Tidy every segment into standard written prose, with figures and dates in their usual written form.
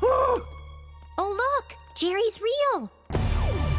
Oh look, Jerry's real.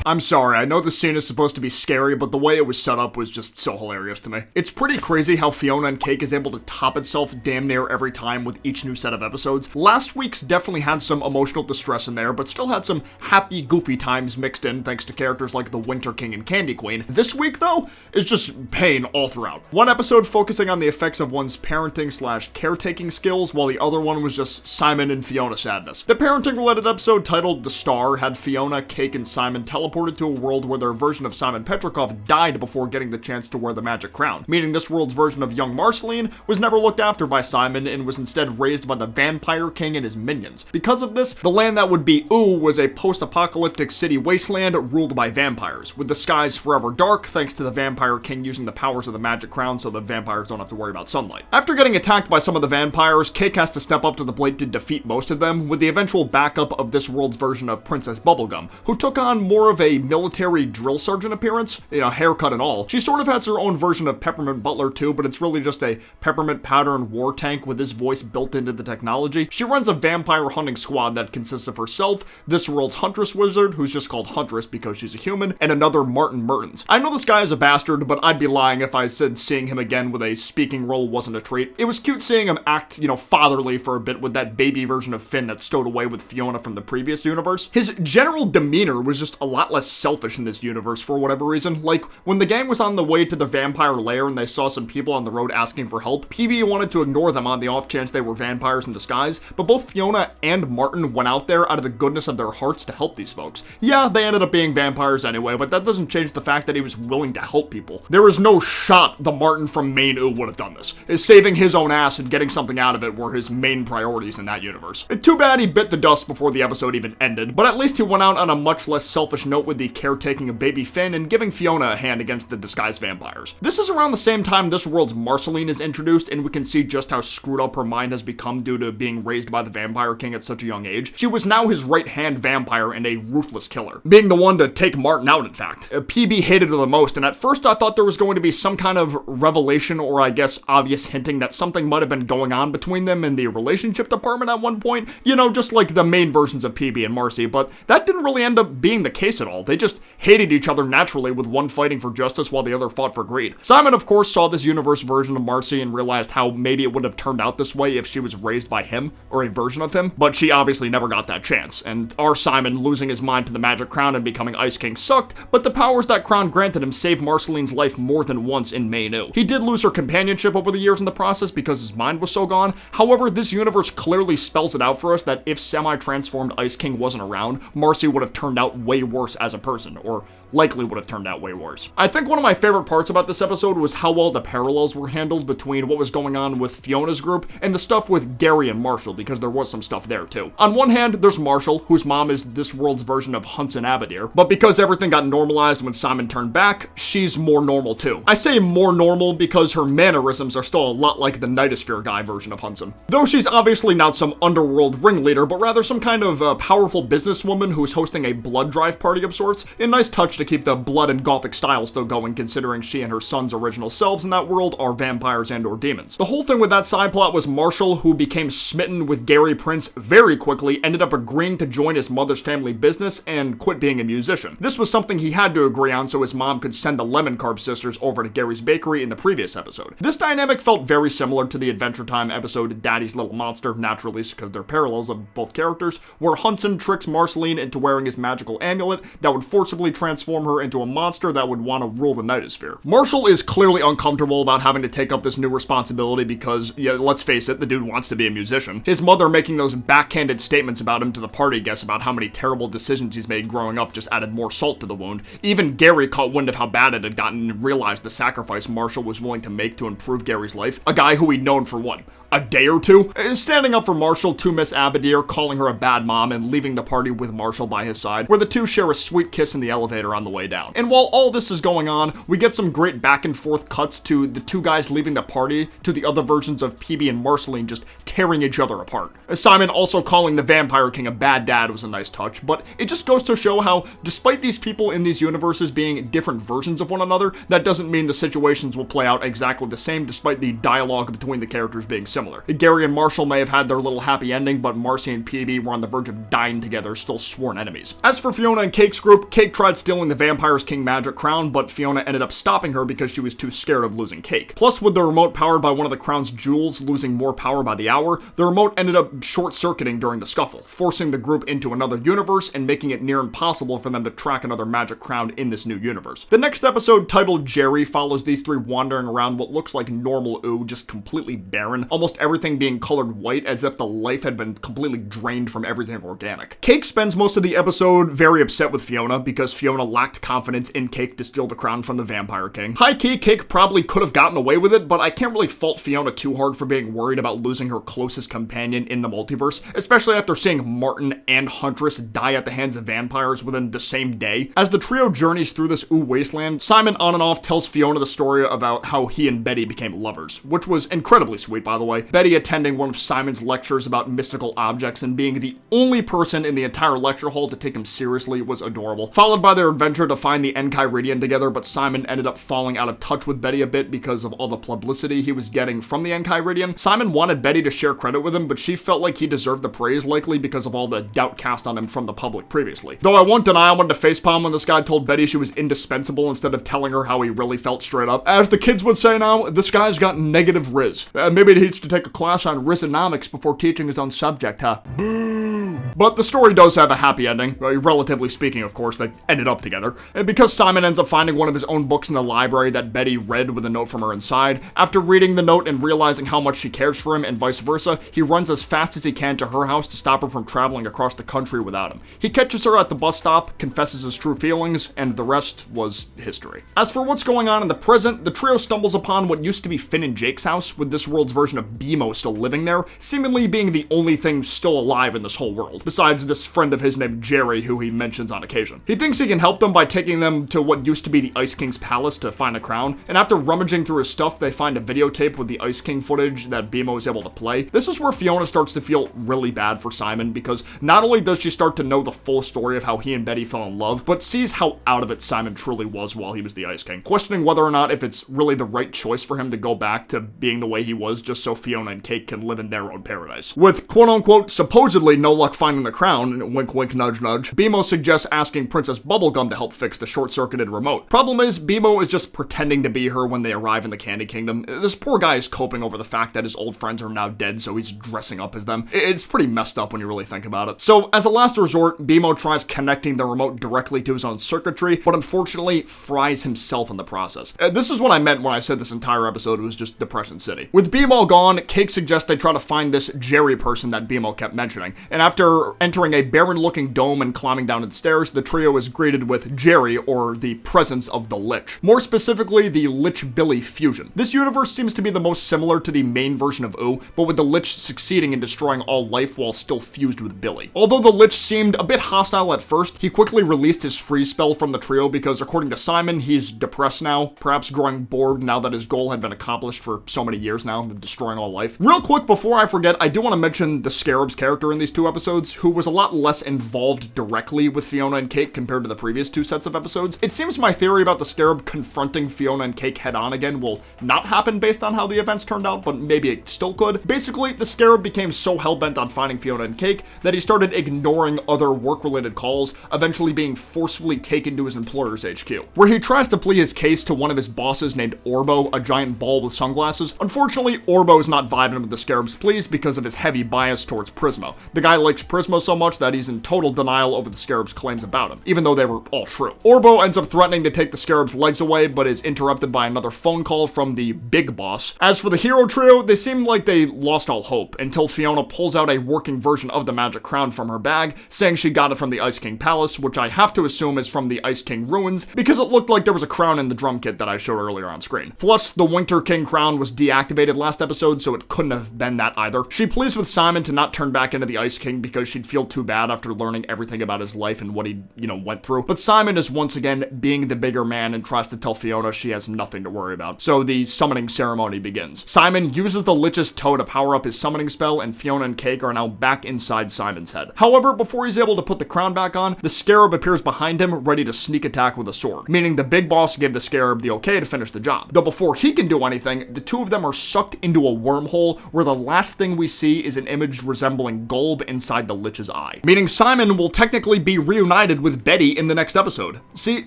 I'm sorry, I know the scene is supposed to be scary, but the way it was set up was just so hilarious to me. It's pretty crazy how Fionna and Cake is able to top itself damn near every time with each new set of episodes. Last week's definitely had some emotional distress in there, but still had some happy, goofy times mixed in thanks to characters like the Winter King and Candy Queen. This week, though, is just pain all throughout. One episode focusing on the effects of one's parenting/caretaking skills, while the other one was just Simon and Fionna sadness. The parenting-related episode titled The Star had Fionna, Cake, and Simon teleported to a world where their version of Simon Petrikov died before getting the chance to wear the magic crown, meaning this world's version of young Marceline was never looked after by Simon and was instead raised by the Vampire King and his minions. Because of this, the land that would be Ooh was a post-apocalyptic city wasteland ruled by vampires, with the skies forever dark thanks to the Vampire King using the powers of the magic crown so the vampires don't have to worry about sunlight. After getting attacked by some of the vampires, Cake has to step up to the plate to defeat most of them, with the eventual backup of this world's version of Princess Bubblegum, who took on more of a military drill sergeant appearance, haircut and all. She sort of has her own version of Peppermint Butler too, but it's really just a peppermint powder and war tank with his voice built into the technology. She runs a vampire hunting squad that consists of herself, this world's Huntress Wizard, who's just called Huntress because she's a human, and another Martin Mertens. I know this guy is a bastard, but I'd be lying if I said seeing him again with a speaking role wasn't a treat. It was cute seeing him act, fatherly for a bit with that baby version of Finn that's stowed away with Fionna from the previous universe. His general demeanor was just a lot less selfish in this universe for whatever reason. Like, when the gang was on the way to the vampire lair and they saw some people on the road asking for help, PB wanted to ignore them on the off chance they were vampires in disguise, but both Fionna and Martin went out there out of the goodness of their hearts to help these folks. Yeah, they ended up being vampires anyway, but that doesn't change the fact that he was willing to help people. There is no shot the Martin from Maine Ooh would have done this. Saving his own ass and getting something out of it were his main priorities in that universe. Too bad he bit the dust before the episode even ended, but at least he went out on a much less selfish note with the caretaking of baby Finn and giving Fionna a hand against the disguised vampires. This is around the same time this world's Marceline is introduced, and we can see just how screwed up her mind has become due to being raised by the Vampire King at such a young age. She was now his right-hand vampire and a ruthless killer, being the one to take Martin out, in fact. PB hated her the most, and at first I thought there was going to be some kind of revelation, or I guess obvious hinting that something might have been going on between them in the relationship department at one point, just like the main versions of PB and Marcy, but that didn't really end up being the case at all. They just hated each other naturally, with one fighting for justice while the other fought for greed. Simon, of course, saw this universe version of Marcy and realized how maybe it would have turned out this way if she was raised by him, or a version of him, but she obviously never got that chance, and our Simon losing his mind to the magic crown and becoming Ice King sucked, but the powers that crown granted him saved Marceline's life more than once in Maine Ooh. He did lose her companionship over the years in the process because his mind was so gone. However, this universe clearly spells it out for us that if semi-transformed Ice King wasn't around, Marcy would have turned out way worse as a person, or likely would have turned out way worse. I think one of my favorite parts about this episode was how well the parallels were handled between what was going on with Fiona's group and the stuff with Gary and Marshall, because there was some stuff there too. On one hand, there's Marshall, whose mom is this world's version of Hunson Abadir, but because everything got normalized when Simon turned back, she's more normal too. I say more normal because her mannerisms are still a lot like the Nightosphere guy version of Hunson. Though she's obviously not some underworld ringleader, but rather some kind of powerful businesswoman who's hosting a blood drive party of sorts. A nice touch to keep the blood and gothic style still going, considering she and her son's original selves in that world are vampires and or demons. The whole thing with that side plot was Marshall, who became smitten with Gary Prince very quickly, ended up agreeing to join his mother's family business and quit being a musician. This was something he had to agree on so his mom could send the Lemon Carb sisters over to Gary's bakery in the previous episode. This dynamic felt very similar to the Adventure Time episode Daddy's Little Monster, naturally because they're parallels of both characters, where Hunson tricks Marceline into wearing his magical amulet that would forcibly transform her into a monster that would want to rule the Nightosphere. Marshall is clearly uncomfortable about having to take up this new responsibility because, yeah, let's face it, the dude wants to be a musician. His mother making those backhanded statements about him to the party guests about how many terrible decisions he's made growing up just added more salt to the wound. Even Gary caught wind of how bad it had gotten and realized the sacrifice Marshall was willing to make to improve Gary's life. A guy who he'd known for what? A day or two? Standing up for Marshall to Miss Abadir, calling her a bad mom, and leaving the party with Marshall by his side, where the two share a sweet kiss in the elevator on the way down. And while all this is going on, we get some great back and forth cuts to the two guys leaving the party to the other versions of PB and Marceline just tearing each other apart. Simon also calling the Vampire King a bad dad was a nice touch, but it just goes to show how, despite these people in these universes being different versions of one another, that doesn't mean the situations will play out exactly the same despite the dialogue between the characters being similar. similar. Gary and Marshall may have had their little happy ending, but Marcy and Peavy were on the verge of dying together, still sworn enemies. As for Fionna and Cake's group, Cake tried stealing the Vampire's King magic crown, but Fionna ended up stopping her because she was too scared of losing Cake. Plus, with the remote powered by one of the crown's jewels losing more power by the hour, the remote ended up short-circuiting during the scuffle, forcing the group into another universe and making it near impossible for them to track another magic crown in this new universe. The next episode, titled Jerry, follows these three wandering around what looks like normal Ooh, just completely barren, almost everything being colored white as if the life had been completely drained from everything organic. Cake spends most of the episode very upset with Fionna because Fionna lacked confidence in Cake to steal the crown from the Vampire King. High-key, Cake probably could have gotten away with it, but I can't really fault Fionna too hard for being worried about losing her closest companion in the multiverse, especially after seeing Martin and Huntress die at the hands of vampires within the same day. As the trio journeys through this Ooh wasteland, Simon on and off tells Fionna the story about how he and Betty became lovers, which was incredibly sweet, by the way. Betty attending one of Simon's lectures about mystical objects and being the only person in the entire lecture hall to take him seriously was adorable. Followed by their adventure to find the Enchiridion together, but Simon ended up falling out of touch with Betty a bit because of all the publicity he was getting from the Enchiridion. Simon wanted Betty to share credit with him, but she felt like he deserved the praise, likely because of all the doubt cast on him from the public previously. Though I won't deny I wanted to facepalm when this guy told Betty she was indispensable instead of telling her how he really felt straight up. As the kids would say now, this guy's got negative Riz. Maybe he needs to take a class on Rizonomics before teaching his own subject, huh? Boo! But the story does have a happy ending, relatively speaking, of course. They ended up together. And because Simon ends up finding one of his own books in the library that Betty read with a note from her inside, after reading the note and realizing how much she cares for him and vice versa, he runs as fast as he can to her house to stop her from traveling across the country without him. He catches her at the bus stop, confesses his true feelings, and the rest was history. As for what's going on in the present, the trio stumbles upon what used to be Finn and Jake's house, with this world's version of BMO still living there, seemingly being the only thing still alive in this whole world, besides this friend of his named Jerry, who he mentions on occasion. He thinks he can help them by taking them to what used to be the Ice King's palace to find a crown, and after rummaging through his stuff, they find a videotape with the Ice King footage that BMO is able to play. This is where Fionna starts to feel really bad for Simon, because not only does she start to know the full story of how he and Betty fell in love, but sees how out of it Simon truly was while he was the Ice King, questioning whether or not if it's really the right choice for him to go back to being the way he was just so Fionna and Cake can live in their own paradise. With quote-unquote supposedly no luck finding the crown, wink wink nudge nudge, BMO suggests asking Princess Bubblegum to help fix the short-circuited remote. Problem is, BMO is just pretending to be her when they arrive in the Candy Kingdom. This poor guy is coping over the fact that his old friends are now dead, so he's dressing up as them. It's pretty messed up when you really think about it. So, as a last resort, BMO tries connecting the remote directly to his own circuitry, but unfortunately fries himself in the process. This is what I meant when I said this entire episode was just Depression City. With BMO gone, Cake suggests they try to find this Jerry person that BMO kept mentioning, and after entering a barren-looking dome and climbing down its stairs, the trio is greeted with Jerry, or the presence of the Lich. More specifically, the Lich-Billy fusion. This universe seems to be the most similar to the main version of Ooh, but with the Lich succeeding in destroying all life while still fused with Billy. Although the Lich seemed a bit hostile at first, he quickly released his freeze spell from the trio because, according to Simon, he's depressed now, perhaps growing bored now that his goal had been accomplished for so many years now, destroying all life. Real quick, before I forget, I do want to mention the Scarab's character in these two episodes, who was a lot less involved directly with Fionna and Cake compared to the previous two sets of episodes. It seems my theory about the Scarab confronting Fionna and Cake head-on again will not happen based on how the events turned out, but maybe it still could. Basically, the Scarab became so hell-bent on finding Fionna and Cake that he started ignoring other work-related calls, eventually being forcefully taken to his employer's HQ, where he tries to plead his case to one of his bosses named Orbo, a giant ball with sunglasses. Unfortunately, Orbo is not vibing with the Scarab's pleas because of his heavy bias towards Prismo. The guy likes Prismo so much that he's in total denial over the Scarab's claims about him, even though they were all true. Orbo ends up threatening to take the Scarab's legs away, but is interrupted by another phone call from the big boss. As for the hero trio, they seem like they lost all hope, until Fionna pulls out a working version of the magic crown from her bag, saying she got it from the Ice King Palace, which I have to assume is from the Ice King ruins, because it looked like there was a crown in the drum kit that I showed earlier on screen. Plus, the Winter King crown was deactivated last episode, so it couldn't have been that either. She pleads with Simon to not turn back into the Ice King because she'd feel too bad after learning everything about his life and what he, went through. But Simon is once again being the bigger man and tries to tell Fionna she has nothing to worry about. So the summoning ceremony begins. Simon uses the Lich's toe to power up his summoning spell, and Fionna and Cake are now back inside Simon's head. However, before he's able to put the crown back on, the Scarab appears behind him, ready to sneak attack with a sword, meaning the big boss gave the Scarab the okay to finish the job. Though before he can do anything, the two of them are sucked into a wormhole where the last thing we see is an image resembling Gulb inside the Lich's eye. Meaning Simon will technically be reunited with Betty in the next episode. See,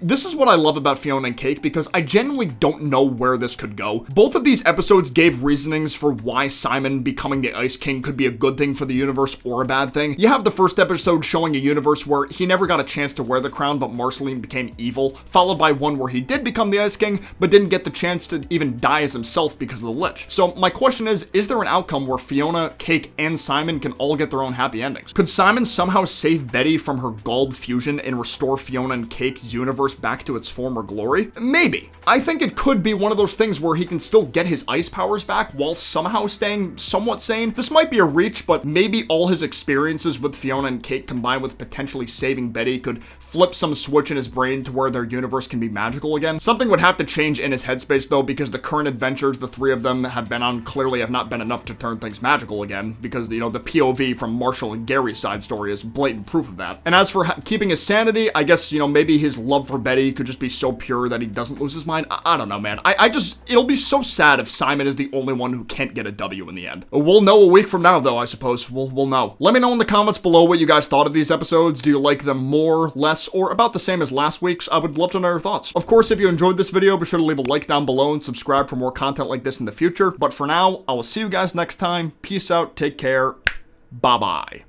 this is what I love about Fionna and Cake because I genuinely don't know where this could go. Both of these episodes gave reasonings for why Simon becoming the Ice King could be a good thing for the universe or a bad thing. You have the first episode showing a universe where he never got a chance to wear the crown but Marceline became evil, followed by one where he did become the Ice King but didn't get the chance to even die as himself because of the Lich. So my question is there an outcome where Fionna, Cake, and Simon can all get their own happy endings? Could Simon somehow save Betty from her Gulb fusion and restore Fionna and Cake's universe back to its former glory? Maybe. I think it could be one of those things where he can still get his ice powers back while somehow staying somewhat sane. This might be a reach, but maybe all his experiences with Fionna and Cake combined with potentially saving Betty could flip some switch in his brain to where their universe can be magical again. Something would have to change in his headspace though, because the current adventures the three of them have been on clearly have not been enough to turn things magical again, because, you know, the POV from Marshall and Gary's side story is blatant proof of that. And as for keeping his sanity, I guess, you know, maybe his love for Betty could just be so pure that he doesn't lose his mind. I don't know, man. It'll be so sad if Simon is the only one who can't get a W in the end. We'll know a week from now, though, I suppose. We'll know. Let me know in the comments below what you guys thought of these episodes. Do you like them more, less, or about the same as last week's? I would love to know your thoughts. Of course, if you enjoyed this video, be sure to leave a like down below and subscribe for more content like this in the future. But for now, I will see you guys next time. Peace out, take care, bye-bye.